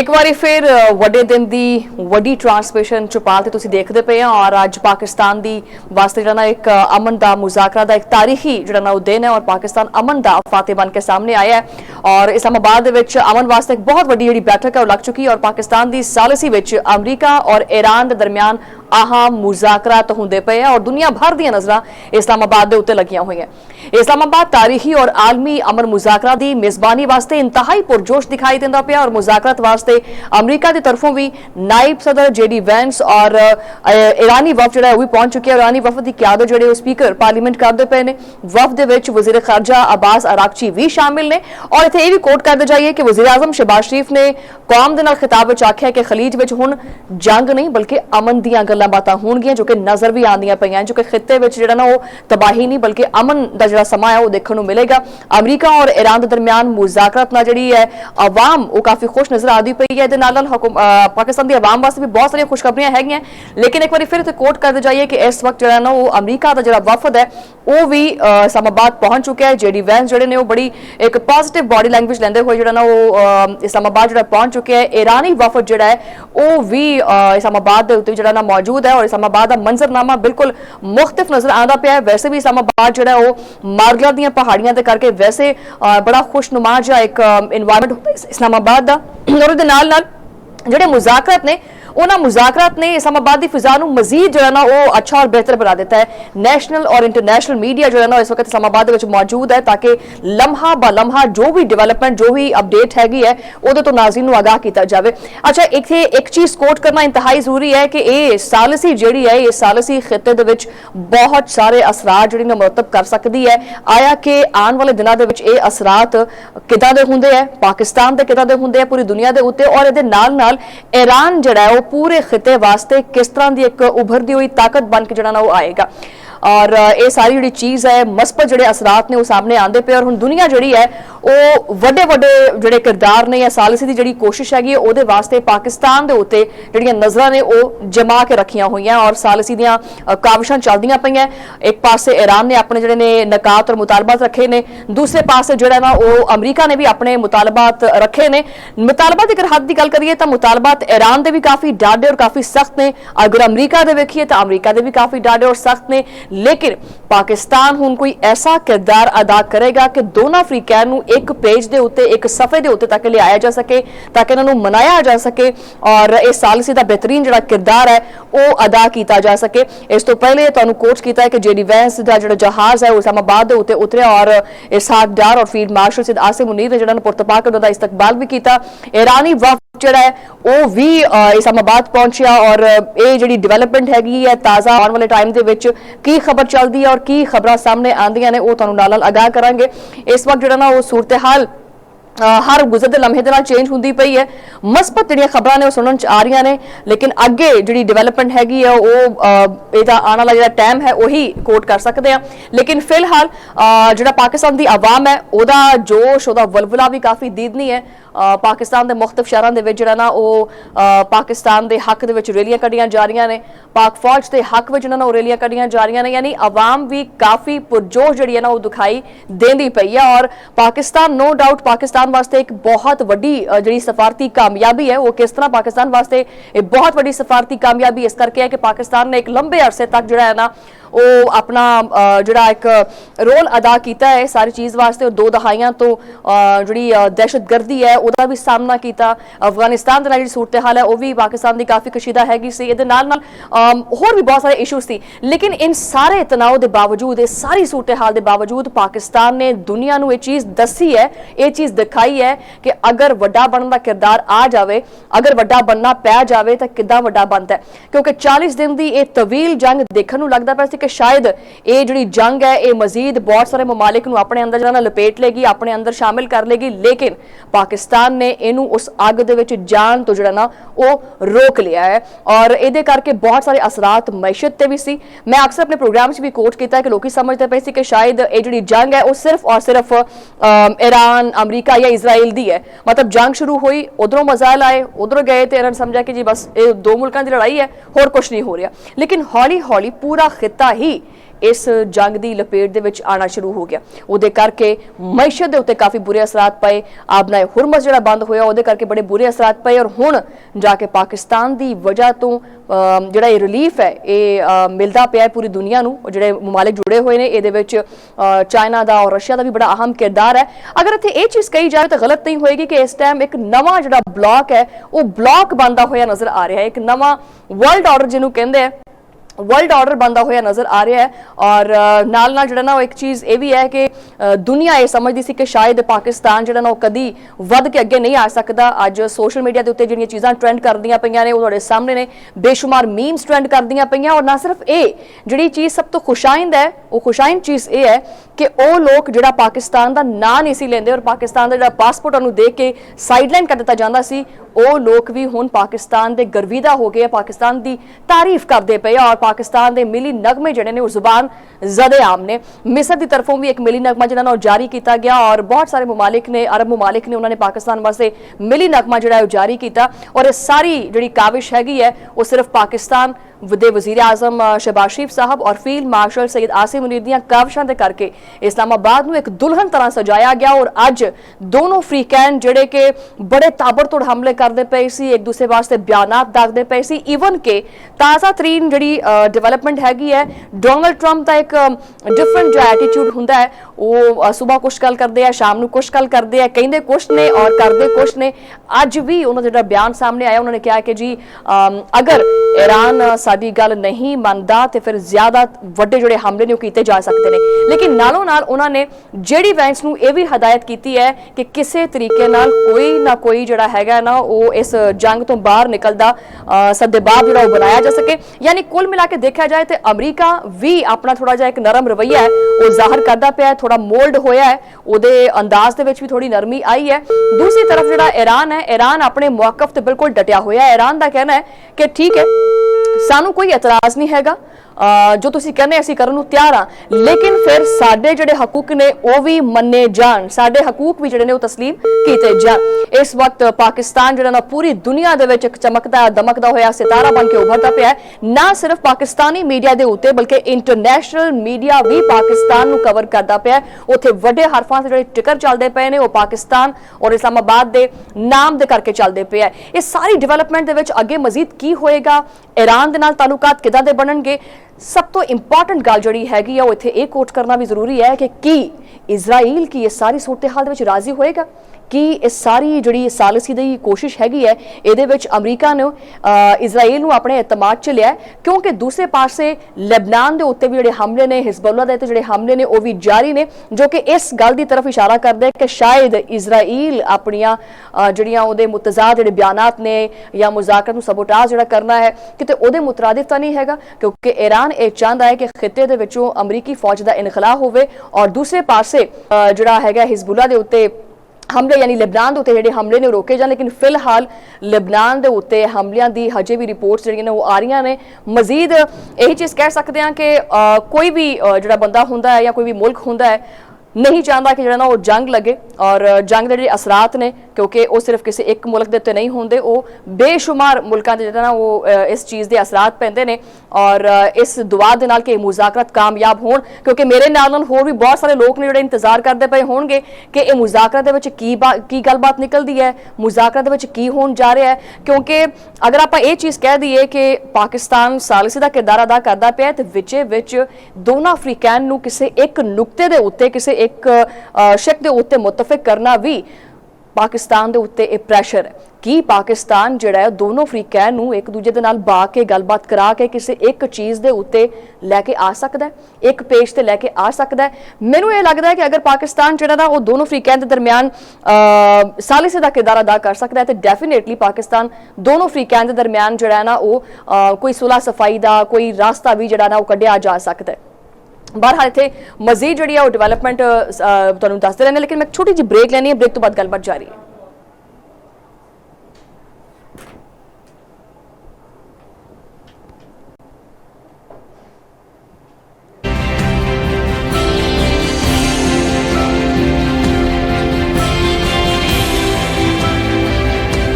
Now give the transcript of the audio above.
एक बारी फिर वड्डे दिन की वड्डी ट्रांसमिशन चौपाल ते तुसीं देखदे पे और अज पाकिस्तान दी वास्ते जिहड़ा ना एक अमन दा मुज़ाकरा दा एक तारीखी जिहड़ा ना दिन है और पाकिस्तान अमन दा फाते बन के सामने आया है और इस्लामाबाद दे विच अमन वास्ते एक बहुत वड्डी जिहड़ी बैठक है वो लग चुकी है और पाकिस्तान दी सालिसी विच अमरीका और ईरान दे दरमियान अहम मुज़ाकरात होंदे पे और दुनिया भर दी नज़रां इस्लामाबाद दे उत्ते लगियां हुई हैं। इस्लामाबाद तारीखी और आलमी अमन मुज़ाकरा दी मेज़बानी वास्ते इंतहाई पुरजोश दिखाई देंदा पिया और मुज़ाकरात वास्ते अमरीका की तरफों भी नायब सदर जेडी वैंस और ईरानी वफद जिहड़ा भी पहुंच चुके हैं। ईरानी वफद की क्यादत जिहड़े स्पीकर पार्लीमेंट करते पे ने। वफद दे विच वज़ीर खारजा अब्बास अरागची भी शामिल ने और इत्थे भी कोट करते जाइए कि वज़ीर आज़म शहबाज शरीफ ने कौम दे नाल खिताब विच आख्या कि खलीज विच हुण जंग नहीं बल्कि अमन दीयां गल्लां बातां होणगियां जो कि नज़र भी आंदियां पईयां जो कि खित्ते विच जिहड़ा ना वो तबाही नहीं बल्कि अमन दा जिहड़ा समा है वो देखने को मिलेगा। अमरीका और ईरान के दरमियान मुज़ाकरात नाल जिहड़ी है अवाम वो काफ़ी खुश नज़र आती पई है। पाकिस्तान की आवाम वास्ते भी बहुत सारी खुशखबरियां हैगियां लेकिन एक बार फिर कोट करते जाइए कि इस वक्त जो ना वो अमरीका का जो वफद है वो भी इस्लामाबाद पहुंच चुका है। जेडी वैंस जोड़े ने वो बड़ी एक पॉजिटिव बॉडी लैंग्वेज लेंदे हुए जो ना वो इस्लामाबाद जो पहुंच चुके हैं। ईरानी वफद जो है वो भी इस्लामाबाद जो ना मौजूद है और इस्लामाबाद का मंजरनामा बिल्कुल मुख्तलिफ नजर आता पाया है। वैसे भी इस्लामाबाद जो है वो मार्गला दी पहाड़ियां के करके वैसे बड़ा खुशनुमा जो एक इन्वायरमेंट होता है इस्लामाबाद का और ਜਿਹੜੇ मुज़ाकरात ने उन्होंने मुज़ाकरात ने इस्लामाबाद की फिजा को मजीद जो है ना वो अच्छा और बेहतर बना देता है। नेशनल और इंटरनेशनल मीडिया जो है ना इस वक्त इस्लामाबाद मौजूद है ताकि लम्हा ब लम्हा जो भी डिवेलपमेंट जो भी अपडेट हैगी है वो तो नाज़रीन को आगाह किया जाए। अच्छा एक चीज़ कोट करना इंतहाई जरूरी है कि ये सालिसी जी है ये सालिसी खिते दे विच बहुत सारे असरात जिहड़े ने मुरतब कर सकती है। आया कि आने वाले दिनों के विच ये असरात किदां दे हुंदे है पाकिस्तान दे किदां दे हुंदे है पूरी दुनिया के उत्ते और इहदे नाल नाल ईरान जिहड़ा है पूरे खिते वास्ते किस तरह की एक उभरती हुई ताकत बन के जो आएगा और ये सारी जी चीज़ है मस्बत जो असरात ने वो सामने आते पे और हुण दुनिया जी है वो वड्डे वड्डे जोड़े किरदार ने या सालिसी की जी कोशिश हैगी वो वास्ते पाकिस्तान के उत्ते जिहड़ियां नज़रां ने वो जमा के रखियां हुई और सालिसी दियां काविशां चलदियां पईयां। एक पासे ईरान ने अपने जिहड़े ने नकात और मुतालबात रखे ने दूसरे पासे जिहड़ा ना वो अमरीका ने भी अपने मुतालबात रखे ने। मुतालबात अगर हद की गल करिए तो मुतालबात ईरान के भी काफ़ी डाढे और काफ़ी सख्त ने। अगर अमरीका के वेखिए तो अमरीका के भी काफ़ी डाढे और सख्त ने लेकिन पाकिस्तान हुण कोई ऐसा किरदार अदा करेगा कि दोनों अफ्रीकैन नूं एक पेज के उत्ते एक सफ़े के उत्ते तक लिया जा सके ताकि इन्हों मनाया जा सके और इस सालिसी का बेहतरीन जो किरदार है वो अदा किया जा सके। इस तो पहले तुहानूं कोच किया है कि जेडी वैंस का जो जहाज़ है इस्लामाबाद के उत्ते उतरिया और इसहाक डार और फील्ड मार्शल सैयद आसिम मुनीर ने जो पुरतपा के उन्होंने इस्तकबाल भी किया। ईरानी वफद जो है वो भी इस्लामाबाद पहुंचा और ये जी डिवेलपमेंट हैगी है ताज़ा आने वाले टाइम के विच की खबर चलती है और की खबर सामने आंदियां ने वो तुहानूं नाल आगाह करांगे। इस वक्त जो ना वो सूरत हाल हर गुजरते लम्हे के चेंज होंदी पई है। मस्बत जिहड़ियां खबरां ने सुनन च आ रही ने लेकिन अगे जिहड़ी डिवेलपमेंट हैगी है वो इहदा आने वाला जिहड़ा टाइम है वही कोट कर सकते हैं। लेकिन फिलहाल जिहड़ा पाकिस्तान की आवाम है उहदा जोश उहदा वलवला भी काफ़ी दीदनी है। पाकिस्तान के मुख्तलिफ शहरों के जिहड़ा ना वो पाकिस्तान के हक दे विच रैलियां कढ़ियां जा रही ने। पाक फौज के हक में जिन्होंने रैलियां कढ़ियां जा रही ने यानी आवाम भी काफ़ी पुरजोश जी है ना वो दिखाई देंदी पई है और पाकिस्तान नो डाउट पाकिस्तान वास्ते एक बहुत वड्डी जी सफारती कामयाबी है। वो किस तरह पाकिस्तान वास्ते एक बहुत वड्डी सफारती कामयाबी इस करके है कि पाकिस्तान ने एक लंबे अरसे तक जो है ना वो अपना जोड़ा एक रोल अदा किया है सारी चीज़ वास्ते। दो दहाइयां तो जी दहशतगर्दी है उसका भी सामना किया। अफगानिस्तान की सूरत हाल है वह भी पाकिस्तान की काफ़ी कशीदा हैगी सी ये होर भी बहुत सारे इशूज सी लेकिन इन सारे तनाव के बावजूद इस सारी सूरत हाल के बावजूद पाकिस्तान ने दुनिया को यह चीज़ दसी है ये चीज़ दिखाई है कि अगर वड्डा बनने का किरदार आ जाए अगर वड्डा बनना पै जाए तो किद्दां वड्डा बनता है क्योंकि 40 दिन की यह तवील जंग देखने को लगता पाया कि शायद ये जी जंग है ये मजीद बहुत सारे ममालिक को अपने अंदर जो लपेट लेगी अपने अंदर शामिल कर लेगी लेकिन पाकिस्तान ने इनू उस अग दे जान तो जो वो रोक लिया है और ये करके बहुत सारे असरात मैशत ते भी सी। मैं अक्सर अपने प्रोग्राम भी कोट किया है कि लोग समझते पे कि शायद ये जी जंग है वो सिर्फ और सिर्फ ईरान अमरीका या इजराइल दी है। मतलब जंग शुरू हुई उधरों मजाइल आए उधरों गए तो इन्होंने समझा कि जी बस ये दो मुल्कों की लड़ाई है होर कुछ नहीं हो रहा लेकिन हौली हौली पूरा खिता ही इस जंग की लपेट दे विच आना शुरू हो गया। उहदे करके मैशत दे उत्ते काफ़ी बुरे असरात पए। आबना हुरमस जिहड़ा बंद होया उहदे करके बड़े बुरे असरात पए और हुण जाके पाकिस्तान की वजह तो ਜਿਹੜਾ ਇਹ ਰਿਲੀਫ ਹੈ ਇਹ ਮਿਲਦਾ ਪਿਆ ਪੂਰੀ ਦੁਨੀਆ ਨੂੰ। ਜਿਹੜੇ ਮਮਾਲਿਕ ਜੁੜੇ ਹੋਏ ਨੇ ਇਹਦੇ ਵਿੱਚ ਚਾਈਨਾ ਦਾ ਔਰ ਰਸ਼ੀਆ ਦਾ ਵੀ ਬੜਾ ਅਹਿਮ ਕਿਰਦਾਰ ਹੈ। ਅਗਰ ਇੱਥੇ ਇਹ ਚੀਜ਼ ਕਹੀ ਜਾਵੇ ਤਾਂ ਗਲਤ ਨਹੀਂ ਹੋਏਗੀ ਕਿ ਇਸ ਟਾਈਮ ਇੱਕ ਨਵਾਂ ਜਿਹੜਾ ਬਲੌਕ ਹੈ ਉਹ ਬਲੌਕ ਬਣਦਾ ਹੋਇਆ ਨਜ਼ਰ ਆ ਰਿਹਾ ਹੈ। ਇੱਕ ਨਵਾਂ ਵਰਲਡ ਆਰਡਰ ਜਿਹਨੂੰ ਕਹਿੰਦੇ ਆ वर्ल्ड ऑर्डर बनता हुआ नज़र आ रहा है। और नाल नाल जिहड़ा ना एक चीज़ ये भी है कि दुनिया ये समझती सी कि शायद पाकिस्तान जिहड़ा ना कदी वध के अगे नहीं आ सकता। अज सोशल मीडिया के उत्ते जिहड़ियां चीज़ां ट्रेंड करदियां पईयां ने, तुहाडे सामने ने बेशुमार मीम्स ट्रेंड करदियां पईयां। और ना सिर्फ ये जिहड़ी चीज़ सब तो खुशाइंद है, वो खुशाइंद चीज़ ये है कि वो लोग जिहड़ा पाकिस्तान का नां नहीं सी लैंदे और पाकिस्तान का जिहड़ा पासपोर्ट उन्होंने देख के साइडलाइन कर दिता जांदा सी, वो लोग भी हुण पाकिस्तान के गर्विदा हो गए, पाकिस्तान की तारीफ करते पे और पाकिस्तान के मिली नगमे जिहड़े ने वो जुबान ज़द-ए-आम ने। मिस्र की तरफों भी एक मिली नगमा जिहड़ा ना जारी किया गया और बहुत सारे ममालिक ने, अरब ममालिक ने उन्होंने पाकिस्तान वास्ते मिली नगमा जिहड़ा जारी किया। और ये सारी जिहड़ी काविश हैगी है वो सिर्फ पाकिस्तान दे वज़ीर आज़म शहबाज शरीफ साहब और फील्ड मार्शल सैयद आसिम मुनीर दीयां काविशां दे करके इस्लामाबाद नूं एक दुल्हन तरह सजाया गया। और अज दोनों फ्रीकैन जिहड़े कि बड़े ताबड़तोड़ हमले करते पे सी, एक दूसरे वास्ते बयानात दागते पे सी। ईवन के ताज़ा तरीन जिहड़ी डेवलपमेंट हैगी है, डोनाल्ड ट्रंप का एक डिफरेंट जो एटीट्यूड हुंदा है, वो सुबह कुछ गल करते हैं, शाम नूं कुछ गल करते हैं, कहिंदे कुछ ने और करते कुछ ने। अज भी उन्होंने जिहड़ा बयान सामने आया, उन्होंने कहा कि जी अगर ईरान साडी गल नहीं मनदा ते फिर ज्यादा वड्डे जिहड़े हमले ने कीते जा सकते हैं। लेकिन नालों नाल उन्होंने जेडी वैंस नूं यह भी हदायत की है कि किसी तरीके नाल कोई ना कोई जिहड़ा हैगा ना वो इस जंग तो बाहर निकलदा सद्देबाब जिहड़ा बनाया जा सके। यानी कुल मिला के देखा जाए तो अमरीका भी अपना थोड़ा जिहा एक नरम रवैया है वो जाहिर करता पिया है, थोड़ा मोल्ड होया है, उहदे अंदाज दे विच भी थोड़ी नरमी आई है। दूसरी तरफ जिहड़ा ईरान है, ईरान अपने मौकफ ते बिल्कुल डटिया होया है। ईरान का कहना है कि ठीक है सानू कोई एतराज नहीं हैगा, जो तुसी कहने असीं करन नूं तैयार हाँ, लेकिन फिर साडे जिहड़े हकूक ने वो भी मन्ने जान, साडे हकूक भी जिहड़े ने वो तस्लीम कीते जान। इस वक्त पाकिस्तान जिहड़ा ना पूरी दुनिया दे विच चमकदा दमकदा होया सितारा बन के उभरदा पिया है। ना सिर्फ पाकिस्तानी मीडिया दे उत्ते बल्कि इंटरनेशनल मीडिया भी पाकिस्तान नूं कवर करदा पिया है। उत्थे वड्डे हरफां से जिहड़े टिकर चलदे पए ने वो पाकिस्तान और इस्लामाबाद दे नाम दे करके चलदे पिया है। इस सारी डिवेलपमेंट दे विच अगे मजीद की होएगा, ईरान दे नाल ताल्लुकात किदां दे बनणगे, सब तो इंपॉर्टेंट गल जिहड़ी हैगी है वो इत्थे एक कोट करना भी जरूरी है कि इजराइल की ये सारी सूरत हाल दे विच राजी होएगा कि इस सारी जिहड़ी सालसी दी कोशिश हैगी है इहदे विच अमरीका ने इजराइल नूं अपने एतमाद च लिया। क्योंकि दूसरे पासे लेबनान दे उत्ते भी जिहड़े हमले ने, हिजबुल्ला दे जिहड़े हमले ने वो भी जारी ने, जो कि इस गल की तरफ इशारा करदे कि शायद इजराइल अपनियां जिहड़ियां उहदे मुतजाद जिहड़े बयानात ने या मुज़ाकरात नूं सबोटाज जिहड़ा करना है किते उहदे मुतरादिफ तां नहीं हैगा। क्योंकि ईरान ये चाहता है कि खिते दे विचों अमरीकी फौज का इनखला होवे और दूसरे पासे जिहड़ा हैगा हिजबुल्ला दे उत्ते हमले यानी लेबनान उत्ते जिहड़े हमले ने रोके जाण। लेकिन फिलहाल लेबनान दे उत्ते हमलियां दी हजे भी रिपोर्ट्स जिहड़ियां ने वो आ रही ने। मजीद यही चीज़ कह सकते हैं कि कोई भी जिहड़ा बंदा हुंदा है या कोई भी मुल्क हुंदा है नहीं चाहता कि जो जंग लगे और जंग के जो असरात ने, क्योंकि वो सिर्फ किसी एक मुल्क के उत्ते नहीं होंदे, वो बेशुमार मुल्कों के जो वो इस चीज़ के असरात पैंदे ने। और इस दुआ दे नाल कि मुज़ाकरात कामयाब होण, क्योंकि मेरे नाल होर भी बहुत सारे लोग ने जो इंतजार करते पे होणगे कि ये मुज़ाकरात दे विच की गलबात निकलती है, मुज़ाकरात दे विच की होण जा रहा है। क्योंकि अगर आप ये चीज़ कह दईए कि पाकिस्तान सालसी का किरदार अदा करता पिया तो विचे विच दोनों अफ्रीकैन नूं किसी एक नुकते दे उत्ते किसी एक शक दे उत्ते मुतफिक करना भी पाकिस्तान दे उत्ते एक प्रैशर है कि पाकिस्तान जिहड़ा है दोनों अफ्रीकैन नूं एक दूजे दे नाल बा के गलबात करा के किसी एक चीज़ दे उत्ते लैके आ सकदा है, एक पेज ते लैके आ सकदा है। मैनूं ये लगदा है कि अगर पाकिस्तान जिहड़ा ना वो दोनों अफ्रीकैन दे दरमियान सालिसे दा किरदार अदा कर सकदा है तो डेफिनेटली पाकिस्तान दोनों अफ्रीकैन दे दरमियान जिहड़ा है ना वो कोई सुलह सफाई दा कोई रास्ता भी जिहड़ा ना वो कड्ढिया जा सकदा है। बहरहाल इत्थे मजीद जिहड़ी है वो डिवेलपमेंट तुहानूं दसदे रहने, लेकिन मैं एक छोटी जी ब्रेक लैनी है, ब्रेक तो बाद गलबात जारी है।